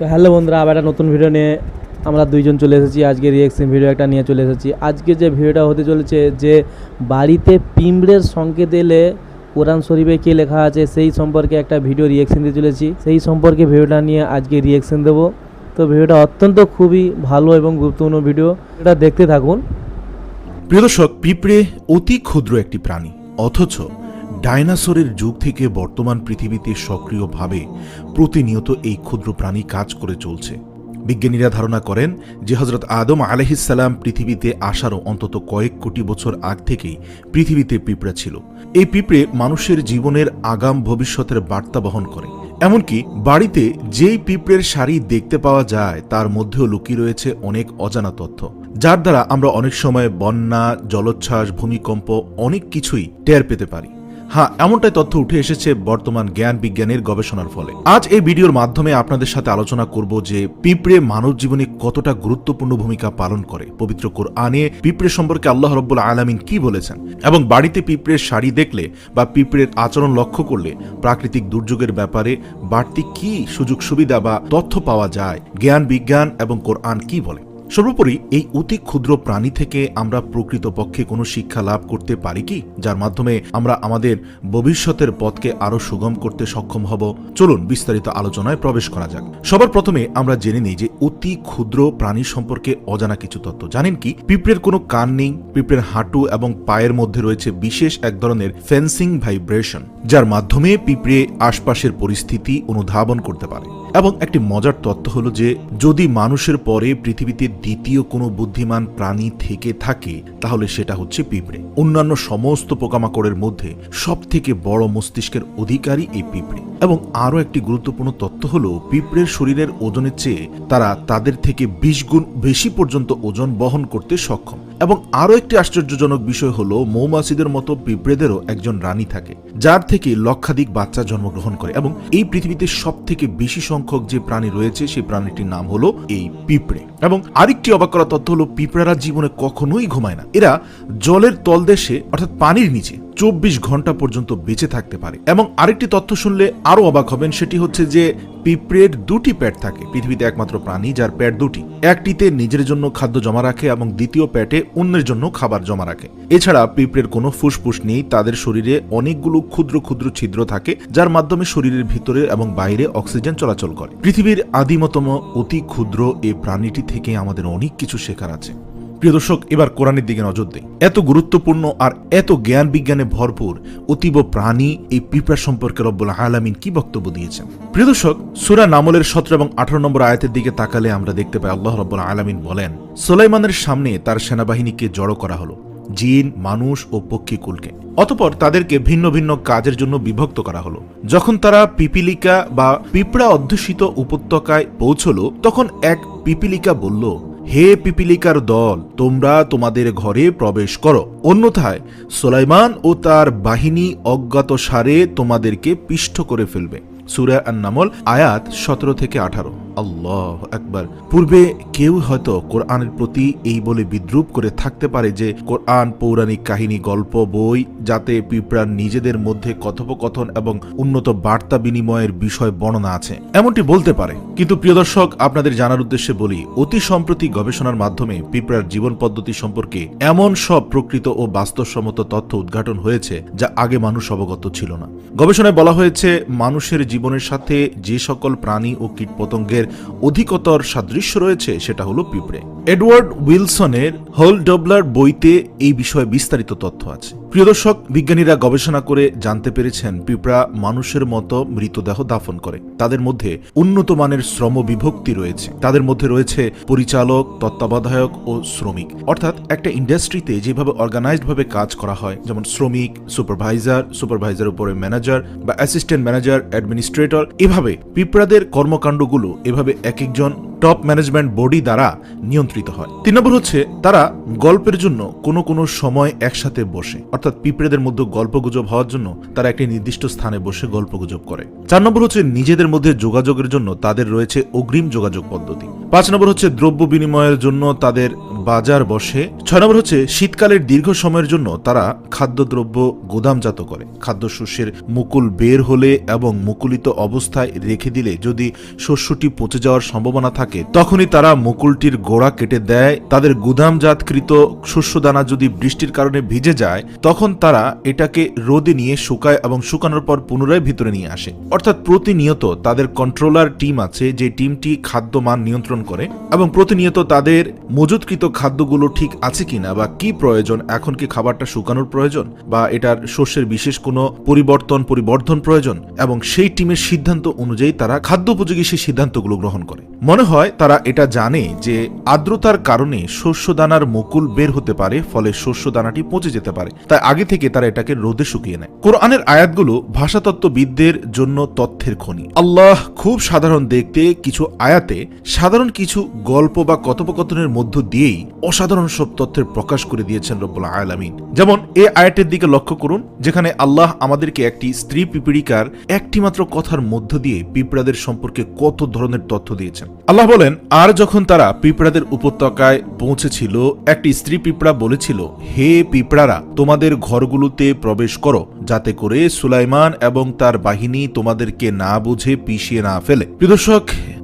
তো হ্যালো বন্ধুরা, আবার একটা নতুন ভিডিও নিয়ে আমরা দুইজন চলে এসেছি। আজকে রিয়েকশন ভিডিও একটা নিয়ে চলে এসেছি। আজকে যে ভিডিওটা হতে চলেছে যে বাড়িতে পিঁপড়ের সংকেত এলে কোরআন শরীফে কী লেখা আছে সেই সম্পর্কে একটা ভিডিও রিয়েকশন দিতে চলেছি। সেই সম্পর্কে ভিডিওটা নিয়ে আজকে রিয়েকশন দেবো। তো ভিডিওটা অত্যন্ত খুবই ভালো এবং গুরুত্বপূর্ণ ভিডিও, এটা দেখতে থাকুন। প্রিয় দর্শক, পিঁপড়ে অতি ক্ষুদ্র একটি প্রাণী, অথচ ডাইনোসরের যুগ থেকে বর্তমান পৃথিবীতে সক্রিয়ভাবে প্রতিনিয়ত এই ক্ষুদ্র প্রাণী কাজ করে চলছে। বিজ্ঞানীরা ধারণা করেন যে হযরত আদম আলাইহিসসালাম পৃথিবীতে আসারও অন্তত কয়েক কোটি বছর আগ থেকেই পৃথিবীতে পিঁপড়া ছিল। এই পিঁপড়ে মানুষের জীবনের আগাম ভবিষ্যতের বার্তা বহন করে। এমনকি বাড়িতে যেই পিঁপড়ের সারি দেখতে পাওয়া যায় তার মধ্যেও লুকিয়ে রয়েছে অনেক অজানা তথ্য, যার দ্বারা আমরা অনেক সময় বন্যা, জলোচ্ছ্বাস, ভূমিকম্প অনেক কিছুই টের পেতে পারি। হ্যাঁ, এমনটাই তথ্য উঠে এসেছে বর্তমান জ্ঞান বিজ্ঞানের গবেষণার ফলে। আজ এই ভিডিওর মাধ্যমে আপনাদের সাথে আলোচনা করব যে পিঁপড়ে মানব জীবনে কতটা গুরুত্বপূর্ণ ভূমিকা পালন করে, পবিত্র কোরআনে পিঁপড়ে সম্পর্কে আল্লাহ রাব্বুল আলামিন কি বলেছেন, এবং বাড়িতে পিঁপড়ের সারি দেখলে বা পিঁপড়ের আচরণ লক্ষ্য করলে প্রাকৃতিক দুর্যোগের ব্যাপারে বাড়তি কি সুযোগ সুবিধা বা তথ্য পাওয়া যায়, জ্ঞান বিজ্ঞান এবং কোরআন কি বলে। সর্বোপরি এই অতি ক্ষুদ্র প্রাণী থেকে আমরা প্রকৃতপক্ষে কোনো শিক্ষা লাভ করতে পারি কি, যার মাধ্যমে আমরা আমাদের ভবিষ্যতের পথকে আরো সুগম করতে সক্ষম হব। চলুন বিস্তারিত আলোচনায় প্রবেশ করা যাক। সবার প্রথমে আমরা জেনে নিই যে অতি ক্ষুদ্র প্রাণী সম্পর্কে অজানা কিছু তথ্য। জানেন কি, পিঁপড়ের কোনো কান নেই। পিঁপড়ের হাঁটু এবং পায়ের মধ্যে রয়েছে বিশেষ এক ধরনের ফেন্সিং ভাইব্রেশন, যার মাধ্যমে পিঁপড়ে আশপাশের পরিস্থিতি অনুধাবন করতে পারে। এবং একটি মজার তথ্য হলো যে যদি মানুষের পরে পৃথিবীতে দ্বিতীয় কোনো বুদ্ধিমান প্রাণী থেকে থাকে তাহলে সেটা হচ্ছে পিঁপড়ে। অন্যান্য সমস্ত পোকামাকড়ের মধ্যে সবথেকে বড় মস্তিষ্কের অধিকারী এই পিঁপড়ে। এবং আরও একটি গুরুত্বপূর্ণ তথ্য হলো পিঁপড়ের শরীরের ওজনের চেয়ে তারা তাদের থেকে 20 গুণ বেশি পর্যন্ত ওজন বহন করতে সক্ষম। এবং আরও একটি আশ্চর্যজনক বিষয় হলো মৌমাছিদের মতো পিঁপড়েদেরও একজন রানী থাকে, যার থেকে লক্ষাধিক বাচ্চা জন্মগ্রহণ করে। এবং এই পৃথিবীতে সব থেকে বেশি সংখ্যক যে প্রাণী রয়েছে সেই প্রাণীটির নাম হলো এই পিঁপড়ে। এবং আরেকটি অবাক করা তথ্য হলো পিঁপড়ারা জীবনে কখনোই ঘুমায় না। এরা জলের তলদেশে অর্থাৎ পানির নিচে 24 ঘন্টা পর্যন্ত বেঁচে থাকতে পারে। এবং আরেকটি তথ্য শুনলে আরো অবাক হবেন, সেটি হচ্ছে যে পিঁপড়ের 2টি পেট থাকে। পৃথিবীতে একমাত্র প্রাণী যার পেট 2টি। একটিতে নিজের জন্য খাদ্য জমা রাখে এবং দ্বিতীয় পেটে অন্যের জন্য খাবার জমা রাখে। এছাড়া পিঁপড়ের কোনো ফুসফুস নেই। তাদের শরীরে অনেকগুলো ক্ষুদ্র ক্ষুদ্র ছিদ্র থাকে, যার মাধ্যমে শরীরের ভিতরে এবং বাইরে অক্সিজেন চলাচল করে। পৃথিবীর আদিমতম অতি ক্ষুদ্র এই প্রাণীটি থেকে আমাদের অনেক কিছু শেখার আছে। প্রিয় দর্শক, এবার কোরআনের দিকে নজর দেই। এত গুরুত্বপূর্ণ আর এত জ্ঞান বিজ্ঞানে ভরপুর অতীব প্রাণী এই পিঁপড়া সম্পর্কে রব্বুল আলামিন কি বক্তব্য দিয়েছেন। প্রিয় দর্শক, সূরা নামলের 17 এবং 18 নম্বর আয়াতের দিকে তাকালে আমরা দেখতে পাই আল্লাহ রব্বুল আলামিন বলেন, সুলাইমানের সামনে তার সেনাবাহিনীকে জড়ো করা হলো, জিন, মানুষ ও পক্ষীকুলকে। অতঃপর তাদেরকে ভিন্ন ভিন্ন কাজের জন্য বিভক্ত করা হলো। যখন তারা পিপিলিকা বা পিঁপড়া অধ্যুষিত উপত্যকায় পৌঁছলো, তখন এক পিপিলিকা বলল, হে পিপিলিকার দল, তোমরা তোমাদের ঘরে প্রবেশ করো, অন্যথায় সুলাইমান ও তার বাহিনী অজ্ঞাতসারে তোমাদেরকে পিষ্ট করে ফেলবে। সূরা আন-নামল আয়াত 17 থেকে 18। আল্লাহ আকবার। পূর্বে কেউ হয়তো কোরআনের প্রতি এই বলে বিদ্রুপ করে থাকতে পারে যে কোরআন পৌরাণিক কাহিনী, গল্প বই, যাতে পিঁপড়ার নিজেদের মধ্যে কথোপকথন এবং উন্নত বার্তা বিনিময়ের বিষয় বর্ণনা আছে, এমনটি বলতে পারে। কিন্তু প্রিয় দর্শক, আপনাদের জানার উদ্দেশ্যে বলি, অতি সম্প্রতি গবেষণার মাধ্যমে পিঁপড়ার জীবন পদ্ধতি সম্পর্কে এমন সব প্রকৃত ও বাস্তবসম্মত তথ্য উদ্ঘাটন হয়েছে যা আগে মানুষ অবগত ছিল না। গবেষণায় বলা হয়েছে, মানুষের জীবনের সাথে যে সকল প্রাণী ও কীটপতঙ্গের অধিকতর সাদৃশ্য রয়েছে সেটা হলো পিঁপড়ে। এডওয়ার্ড উইলসনের হোল ডবলার বইতে এই বিষয়ে বিস্তারিত তথ্য আছে। প্রিয় দর্শক, বিজ্ঞানীরা গবেষণা করে জানতে পেরেছেন পিঁপড়া মানুষের মতো মৃতদেহ দাফন করে। তাদের মধ্যে উন্নত মানের শ্রম বিভক্তি রয়েছে। তাদের মধ্যে রয়েছে পরিচালক, তত্ত্বাবধায়ক ও শ্রমিক। অর্থাৎ একটা ইন্ডাস্ট্রিতে যেভাবে অর্গানাইজড ভাবে কাজ করা হয়, যেমন শ্রমিক, সুপারভাইজার, সুপারভাইজার উপরে ম্যানেজার বা অ্যাসিস্ট্যান্ট ম্যানেজার, অ্যাডমিনিস্ট্রেটর, এভাবে পিঁপড়াদের কর্মকাণ্ডগুলো এভাবে এক একজন টপ ম্যানেজমেন্ট বডি দ্বারা নিয়ন্ত্রিত হয়। 3 নম্বর হচ্ছে তারা গল্পের জন্য কোনো কোনো সময় একসাথে বসে, অর্থাৎ পিঁপড়েদের মধ্যে গল্পগুজব হওয়ার জন্য তারা একটি নির্দিষ্ট স্থানে বসে গল্পগুজব করে। 4 নম্বর হচ্ছে নিজেদের মধ্যে যোগাযোগের জন্য তাদের রয়েছে অগ্রিম যোগাযোগ পদ্ধতি। 5 নম্বর হচ্ছে দ্রব্য বিনিময়ের জন্য তাদের বাজার বসে। 6 নম্বর হচ্ছে শীতকালের দীর্ঘ সময়ের জন্য তারা খাদ্যদ্রব্য গোদামজাত করে। খাদ্যশস্যের মুকুল বের হলে এবং মুকুলিত অবস্থায় রেখে দিলে যদি শস্যটি পচে যাওয়ার সম্ভাবনা থাকে তখনই তারা মুকুলটির গোড়া কেটে দেয়। তাদের গুদামজাতকৃত শস্যদানা যদি বৃষ্টির কারণে ভিজে যায় তখন তারা এটাকে রোদে নিয়ে শুকায় এবং শুকানোর পর পুনরায় ভিতরে নিয়ে আসে। অর্থাৎ প্রতিনিয়ত তাদের কন্ট্রোলার টিম আছে যে টিমটি খাদ্য মান নিয়ন্ত্রণ করে এবং প্রতিনিয়ত তাদের মজুতকৃত খাদ্যগুলো ঠিক আছে কিনা বা কি প্রয়োজন, এখন কি খাবারটা শুকানোর প্রয়োজন বা এটার শস্যের বিশেষ কোনো পরিবর্ধন প্রয়োজন, এবং সেই টিমের সিদ্ধান্ত অনুযায়ী তারা খাদ্য উপযোগী সেই সিদ্ধান্তগুলো গ্রহণ করে। মনে হয় তারা এটা জানে যে আর্দ্রতার কারণে শস্যদানার মুকুল বের হতে পারে, ফলে শস্যদানাটি পচে যেতে পারে, তাই আগে থেকে তারা এটাকে রোদে শুকিয়ে নেয়। কোরআনের আয়াতগুলো ভাষাতত্ত্ববিদদের জন্য তথ্যের খনি। আল্লাহ খুব সাধারণ দেখতে কিছু আয়াতে সাধারণ কিছু গল্প বা কথোপকথনের মধ্য দিয়েই অসাধারণ সব তথ্যের প্রকাশ করে দিয়েছেন রব্বুল আলামিন। যেমন এই আয়াতের দিকে লক্ষ্য করুন, যেখানে আল্লাহ আমাদেরকে একটি স্ত্রী পিপড়িকার একটি মাত্র কথার মধ্য দিয়ে পিঁপড়াদের সম্পর্কে কত ধরনের তথ্য দিয়েছেন। আল্লাহ বলেন, আর যখন তারা পিঁপড়াদের উপত্যকায় পৌঁছেছিল, একটি স্ত্রী পিঁপড়া বলেছিল, হে পিঁপড়ারা, তোমাদের ঘরগুলোতে প্রবেশ করো, যাতে করে সুলাইমান এবং তার বাহিনী তোমাদেরকে না বুঝে পিষিয়ে না ফেলে। প্রিয় দর্শক,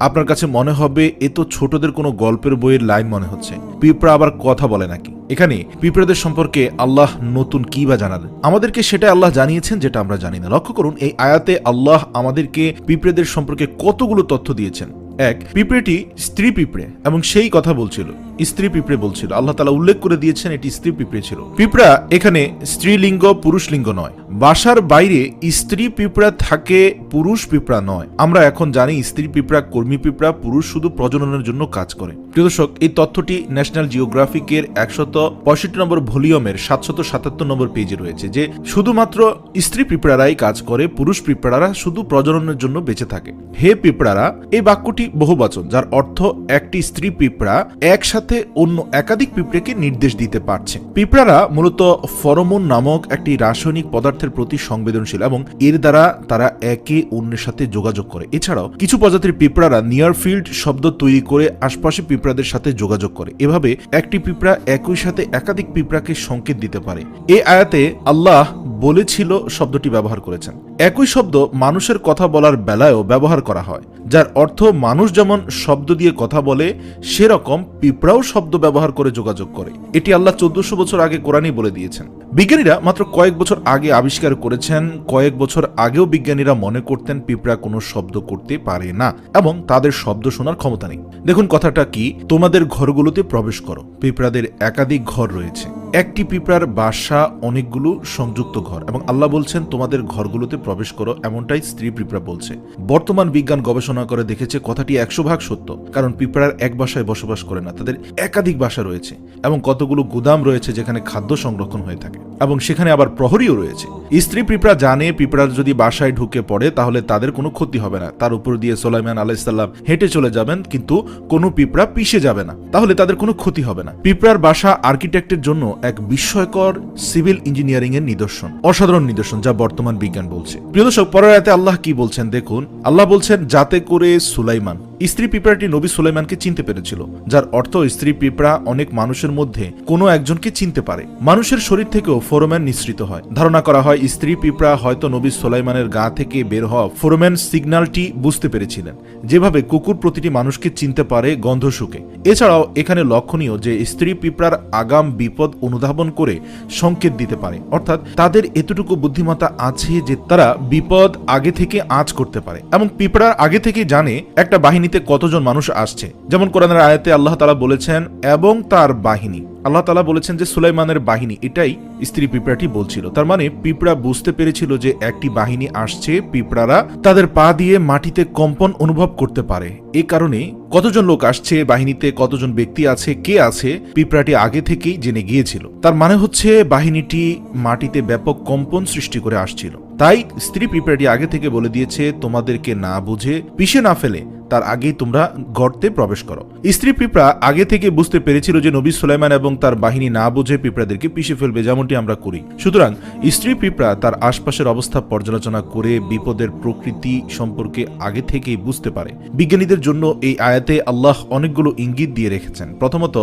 আপনার কাছে মনে হবে এ তো ছোটদের কোনো গল্পের বইয়ের লাইন মনে হচ্ছে, পিঁপড়া আবার কথা বলে নাকি? এখানে পিঁপড়াদের সম্পর্কে আল্লাহ নতুন কি বা জানালেন? আমাদেরকে সেটা আল্লাহ জানিয়েছেন যেটা আমরা জানি না। লক্ষ্য করুন, এই আয়াতে আল্লাহ আমাদেরকে পিঁপড়াদের সম্পর্কে কতগুলো তথ্য দিয়েছেন। এক, পিঁপড়েটি স্ত্রী পিঁপড়ে এবং সেই কথা বলছিল, স্ত্রী পিঁপড়ে বলছিল। আল্লাহ তাআলা উল্লেখ করে দিয়েছেন এটি স্ত্রী পিঁপড়ে ছিল। পিঁপড়া এখানে স্ত্রীলিঙ্গ পুরুষলিঙ্গ নয়। বাসার বাইরে স্ত্রী পিঁপড়া থাকে, পুরুষ পিঁপড়া নয়। আমরা এখন জানি স্ত্রী পিঁপড়া, কর্মী পিঁপড়া, পুরুষ শুধু প্রজননের জন্য কাজ করে। প্রিয় দর্শক, এই তথ্যটি ন্যাশনাল জিওগ্রাফিকের 165 নম্বর ভলিউমের 777 নম্বর পেজে রয়েছে যে শুধুমাত্র স্ত্রী পিঁপড়ারাই কাজ করে, পুরুষ পিঁপড়ারা শুধু প্রজননের জন্য বেঁচে থাকে। হে পিঁপড়ারা, এই বাক্যটি বহুবচন, যার অর্থ একটি স্ত্রী পিঁপড়া একসাথে অন্য একাধিক পিঁপড়েকে নির্দেশ দিতে পারছে। পিঁপড়ারা মূলত ফেরোমন নামক একটি রাসায়নিক পদার্থের প্রতি সংবেদনশীল এবং এর দ্বারা তারা একে অন্যের সাথে যোগাযোগ করে। এছাড়াও কিছু প্রজাতির পিঁপড়ারা নিয়ার ফিল্ড শব্দ তৈরি করে আশপাশে পিঁপড়াদের সাথে যোগাযোগ করে। এভাবে একটি পিঁপড়া একই সাথে একাধিক পিঁপড়াকে সংকেত দিতে পারে। এই আয়াতে আল্লাহ বলেছিল শব্দটি ব্যবহার করেছেন। একই শব্দ মানুষের কথা বলার বেলায়ও ব্যবহার করা হয়, যার অর্থ মানুষ যেমন শব্দ দিয়ে কথা বলে সেরকম পিঁপড়াও শব্দ ব্যবহার করে যোগাযোগ করে। এটি আল্লাহ 1400 বছর আগে কোরআনেই বলে দিয়েছেন। বিজ্ঞানীরা মাত্র কয়েক বছর আগে আবিষ্কার করেছেন। কয়েক বছর আগেও বিজ্ঞানীরা মনে করতেন পিঁপড়া কোনো শব্দ করতে পারে না এবং তাদের শব্দ শোনার ক্ষমতা নেই। দেখুন কথাটা কি, তোমাদের ঘরগুলোতে প্রবেশ করো। পিঁপড়াদের একাধিক ঘর রয়েছে। একটি পিঁপড়ার বাসা অনেকগুলো সংযুক্ত ঘর, এবং আল্লাহ বলছেন তোমাদের ঘরগুলোতে প্রবেশ করো, এমনটাই স্ত্রী পিঁপড়া বলছে। বর্তমান বিজ্ঞান গবেষণা করে দেখেছে কথাটি 100% সত্য, কারণ পিঁপড়ার এক বাসায় বসবাস করে না, তাদের একাধিক বাসা রয়েছে এবং কতগুলো গুদাম রয়েছে যেখানে খাদ্য সংরক্ষণ হয়ে থাকে, এবং সেখানে আবার প্রহরীও রয়েছে। স্ত্রী পিঁপড়া জানে পিঁপড়ার যদি বাসায় ঢুকে পড়ে তাহলে তাদের কোনো ক্ষতি হবে না, তার উপর দিয়ে সুলাইমান আলাইহিস সালাম হেঁটে চলে যাবেন, কিন্তু কোনো পিঁপড়া পিষে যাবে না, তাহলে তাদের কোনো ক্ষতি হবে না। পিঁপড়ার বাসা আর্কিটেক্টের জন্য এক বিস্ময়কর সিভিল ইঞ্জিনিয়ারিং এর নিদর্শন, অসাধারণ নিদর্শন, যা বর্তমান বিজ্ঞান বলছে। প্রিয় দর্শক, পরের আয়াতে আল্লাহ কি বলছেন দেখুন। আল্লাহ বলছেন, যাতে করে সুলাইমান, স্ত্রী পিঁপড়াটি নবী সুলাইমানকে চিনতে পেরেছিল, যার অর্থ স্ত্রী পিঁপড়া অনেক মানুষের মধ্যে কোনো একজনকে চিনতে পারে। মানুষের শরীর থেকেও ফেরোমন নিঃসৃত হয়। ধারণা করা হয় স্ত্রী পিঁপড়া হয়তো নবী সুলাইমানের গা থেকে বের হওয়া ফেরোমন সিগন্যালটি বুঝতে পেরেছিলেন, যেভাবে কুকুর প্রতিটি মানুষকে চিনতে পারে গন্ধ শুকে। এছাড়াও এখানে লক্ষণীয় যে স্ত্রী পিঁপড়ার আগাম বিপদ অনুধাবন করে সংকেত দিতে পারে, অর্থাৎ তাদের এতটুকু বুদ্ধিমত্তা আছে যে তারা বিপদ আগে থেকে আঁচ করতে পারে, এবং পিঁপড়ার আগে থেকে জানে একটা বাহিনীতে কতজন মানুষ আসছে। যেমন কোরআনের আয়াতে আল্লাহ তাআলা বলেছেন এবং তার বাহিনী, আল্লাহ তাআলা বলেছেন যে সুলাইমানের বাহিনী, এটাই স্ত্রী পিঁপড়াটি বলছিল। তার মানে পিঁপড়া বুঝতে পেরেছিল যে একটি বাহিনী আসছে। পিঁপড়ারা তাদের পা দিয়ে মাটিতে কম্পন অনুভব করতে পারে। এই কারণে কতজন লোক আসছে, বাহিনীতে কতজন ব্যক্তি আছে, কে আছে, পিঁপড়াটি আগে থেকেই জেনে গিয়েছিল। তার মানে হচ্ছে বাহিনীটি মাটিতে ব্যাপক কম্পন সৃষ্টি করে আসছিল। তাই স্ত্রী পিঁপড়াটি আগে থেকে বলে দিয়েছে তোমাদেরকে না বুঝে পিষে না ফেলে তার আগেই তোমরা গর্তে প্রবেশ করো। স্ত্রী পিঁপড়া আগে থেকে বুঝতে পেরেছিল যে নবী সুলাইমান এবং তার বাহিনী না বুঝে পিঁপড়াদেরকে পিষে ফেলবে, যেমনটি আমরা করি। সুতরাং স্ত্রী পিঁপড়া তার আশপাশের অবস্থা পর্যালোচনা করে বিপদের প্রকৃতি সম্পর্কে আগে থেকেই বুঝতে পারে। বিজ্ঞানীদের জন্য এই আয়াতে আল্লাহ অনেকগুলো ইঙ্গিত দিয়ে রেখেছেন। প্রথমত,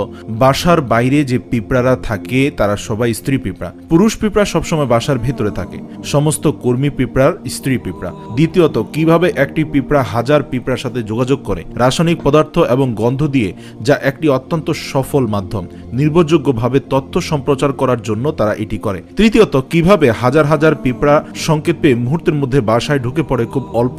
বাসার বাইরে যে পিঁপড়ারা থাকে তারা সবাই স্ত্রী পিঁপড়া। পুরুষ পিঁপড়া সবসময় বাসার ভেতরে থাকে, সমস্ত কর্মী পিঁপড়ার স্ত্রী পিঁপড়া। দ্বিতীয়ত, কিভাবে একটি পিঁপড়া হাজার পিঁপড়ার সাথে যোগাযোগ করে রাসায়নিক পদার্থ এবং গন্ধ দিয়ে, যা একটি অত্যন্ত সফল মাধ্যম। নির্ভরযোগ্যভাবে তথ্য সম্প্রচার করার জন্য তারা এটি করে। তৃতীয়ত, কিভাবে হাজার হাজার পিঁপড়া সংকেত পেয়ে মুহূর্তের মধ্যে বাসায় ঢুকে পড়ে খুব অল্প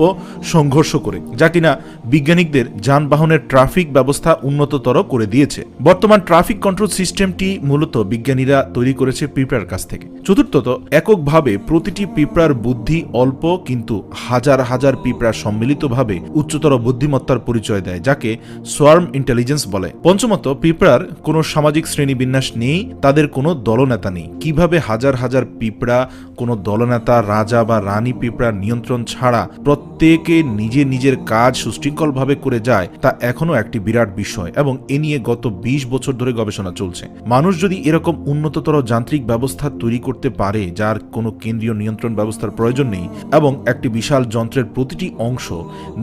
সংঘর্ষ করে, যা কিনা বিজ্ঞানীদের যানবাহনের ট্রাফিক ব্যবস্থা উন্নততর করে দিয়েছে। বর্তমান ট্রাফিক কন্ট্রোল সিস্টেমটি মূলত বিজ্ঞানীরা তৈরি করেছে পিঁপড়ার কাছ থেকে। চতুর্থত, এককভাবে প্রতিটি পিঁপড়ার বুদ্ধি অল্প কিন্তু হাজার হাজার পিঁপড়া সম্মিলিতভাবে উচ্চতর বুদ্ধিমত্তার পরিচয় দেয়, যাকে সোয়ার্ম ইন্টেলিজেন্স বলে। পঞ্চমত, পিঁপড়ার কোনো সামাজিক শ্রেণীবিন্যাস নেই, তাদের কোনো দলনেতা নেই। কিভাবে হাজার হাজার পিঁপড়া কোনো দলনেতা, রাজা বা রানী পিঁপড়ার নিয়ন্ত্রণ ছাড়া প্রত্যেকে নিজের নিজের কাজ সুশৃঙ্খলভাবে করে যায়, তা এখনো একটি বিরাট বিষয় এবং এ নিয়ে গত 20 বছর ধরে গবেষণা চলছে। মানুষ যদি এরকম উন্নততর যান্ত্রিক ব্যবস্থা তৈরি করতে পারে যার কোনো কেন্দ্রীয় নিয়ন্ত্রণ ব্যবস্থার প্রয়োজন নেই এবং একটি বিশাল যন্ত্রের প্রতিটি অংশ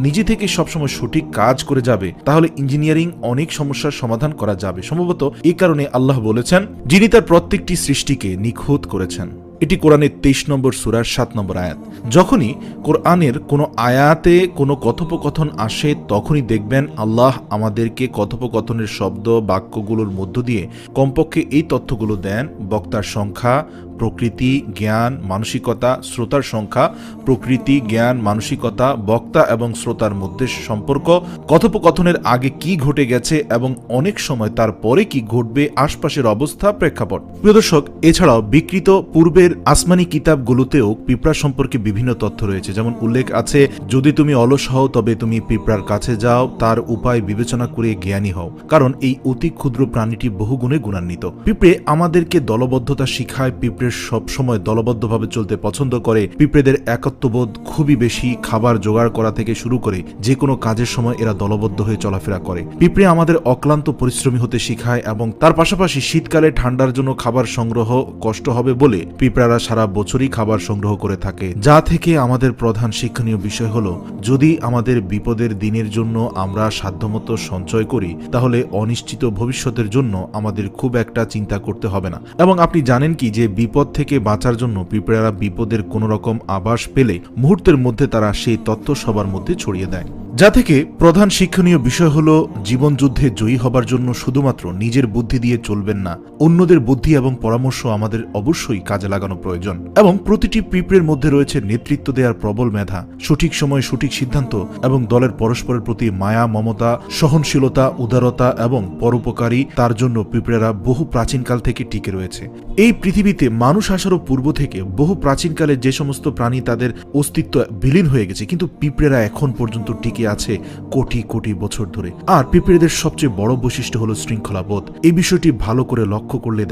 নিজে থেকে সবসময় সঠিক কাজ করে যাবে, তাহলে ইঞ্জিনিয়ারিং অনেক সমস্যার সমাধান করা যাবে। সম্ভবত এই কারণে আল্লাহ বলেছেন, যিনি তার প্রত্যেকটি সৃষ্টিকে নিখুঁত করেছেন। এটি কোরআনের 23 নম্বর সূরার 7 নম্বর আয়াত। যখনই কোরআনের কোনো আয়াতে কোনো কথোপকথন আসে, তখনই দেখবেন আল্লাহ আমাদেরকে কথোপকথনের শব্দ বাক্যগুলোর মধ্য দিয়ে কমপক্ষে এই তথ্যগুলো দেন: বক্তার সংখ্যা, প্রকৃতি, জ্ঞান, মানসিকতা, শ্রোতার সংখ্যা, প্রকৃতি, জ্ঞান, মানসিকতা, বক্তা এবং শ্রোতার মধ্যে সম্পর্ক, কথোপকথনের আগে কি ঘটে গেছে এবং অনেক সময় তারপরে কি ঘটবে, আশপাশের অবস্থা, প্রেক্ষাপট। প্রিয় দর্শক, এছাড়াও বিকৃত পূর্বের আসমানি কিতাবগুলোতেও পিঁপড়া সম্পর্কে বিভিন্ন তথ্য রয়েছে। যেমন উল্লেখ আছে, যদি তুমি অলস হও তবে তুমি পিঁপড়ার কাছে যাও, তার উপায় বিবেচনা করে জ্ঞানী হও, কারণ এই অতি ক্ষুদ্র প্রাণীটি বহুগুণে গুণান্বিত। পিঁপড়ে আমাদেরকে দলবদ্ধতা শিখায়। পিঁপড়ে সব সময় দলবদ্ধভাবে চলতে পছন্দ করে। পিঁপড়েদের একত্ববোধ খুবই বেশি। খাবার জোগাড় করা থেকে শুরু করে যে কোনো কাজের সময় এরা দলবদ্ধ হয়ে চলাফেরা করে। পিঁপড়ে আমাদের অক্লান্ত পরিশ্রমী হতে শিখায় এবং তার পাশাপাশি শীতকালে ঠান্ডার জন্য খাবার সংগ্রহ কষ্ট হবে বলে পিঁপড়ারা সারা বছরই খাবার সংগ্রহ করে থাকে। যা থেকে আমাদের প্রধান শিক্ষণীয় বিষয় হলো, যদি আমাদের বিপদের দিনের জন্য আমরা সাধ্যমতো সঞ্চয় করি, তাহলে অনিশ্চিত ভবিষ্যতের জন্য আমাদের খুব একটা চিন্তা করতে হবে না। এবং আপনি জানেন কি যে বিপদ থেকে বাঁচার জন্য পিঁপড়ারা বিপদের কোনো রকম আভাস পেলে মুহূর্তের মধ্যে তারা সেই তথ্য সবার মধ্যে ছড়িয়ে দেয়। যা থেকে প্রধান শিক্ষণীয় বিষয় হলো, জীবন যুদ্ধে জয়ী হবার জন্য শুধুমাত্র নিজের বুদ্ধি দিয়ে চলবেন না, অন্যদের বুদ্ধি এবং পরামর্শ আমাদের অবশ্যই কাজে লাগানো প্রয়োজন। এবং প্রতিটি পিঁপড়ের মধ্যে রয়েছে নেতৃত্ব দেওয়ার প্রবল মেধা, সঠিক সময়ে সঠিক সিদ্ধান্ত এবং দলের পরস্পরের প্রতি মায়া, মমতা, সহনশীলতা, উদারতা এবং পরোপকারী। তার জন্য পিঁপড়েরা বহু প্রাচীনকাল থেকে টিকে রয়েছে। এই পৃথিবীতে মানুষ আসারও পূর্ব থেকে বহু প্রাচীনকালে যে সমস্ত প্রাণী তাদের অস্তিত্ব বিলীন হয়ে গেছে, কিন্তু পিঁপড়েরা এখন পর্যন্ত টিকে আছে কোটি কোটি বছর ধরে। আর পিঁপড়েদের সবচেয়ে বড় বৈশিষ্ট্য হলো শৃঙ্খলাবোধ। এই বিষয়টি ভালো করে লক্ষ্য করলে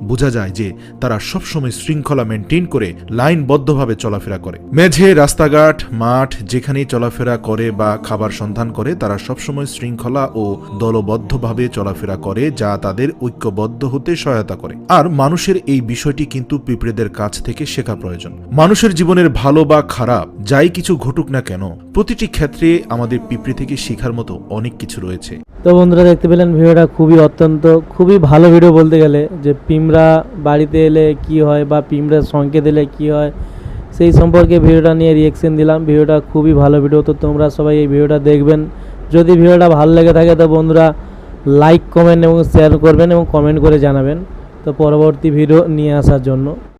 বোঝা যায় যে তারা সবসময় শৃঙ্খলা মেনটেন করে লাইনবদ্ধভাবে চলাফেরা করে। মেঝে, রাস্তাঘাট, মাঠ, যেখানেই চলাফেরা করে বা খাবার সন্ধান করে, তারা সবসময় শৃঙ্খলা ও দলবদ্ধভাবে চলাফেরা করে, যা তাদের ঐক্যবদ্ধ হতে সহায়তা করে। আর মানুষের এই বিষয়টি কিন্তু পিঁপড়েদের কাছ থেকে শেখা প্রয়োজন। মানুষের জীবনের ভালো বা খারাপ যাই কিছু ঘটুক না কেন, প্রতিটি ক্ষেত্রে আমাদের পিঁপড়ে থেকে শেখার মতো অনেক কিছু রয়েছে। তো বন্ধুরা, দেখতে পেলেন ভিডিওটা খুবই ভালো ভিডিও বলতে গেলে, যে পিঁপড়া বাড়িতে এলে কি হয় বা পিঁপড়ার সংকেত এলে কি হয়, সেই সম্পর্কে ভিডিওটা নিয়ে রিয়েকশন দিলাম। ভিডিওটা খুবই ভালো ভিডিও, তো তোমরা সবাই এই ভিডিওটা দেখবেন। যদি ভিডিওটা ভালো লেগে থাকে তো বন্ধুরা লাইক, কমেন্ট এবং শেয়ার করবেন এবং কমেন্ট করে জানাবেন, তো পরবর্তী ভিডিও নিয়ে আসার জন্য।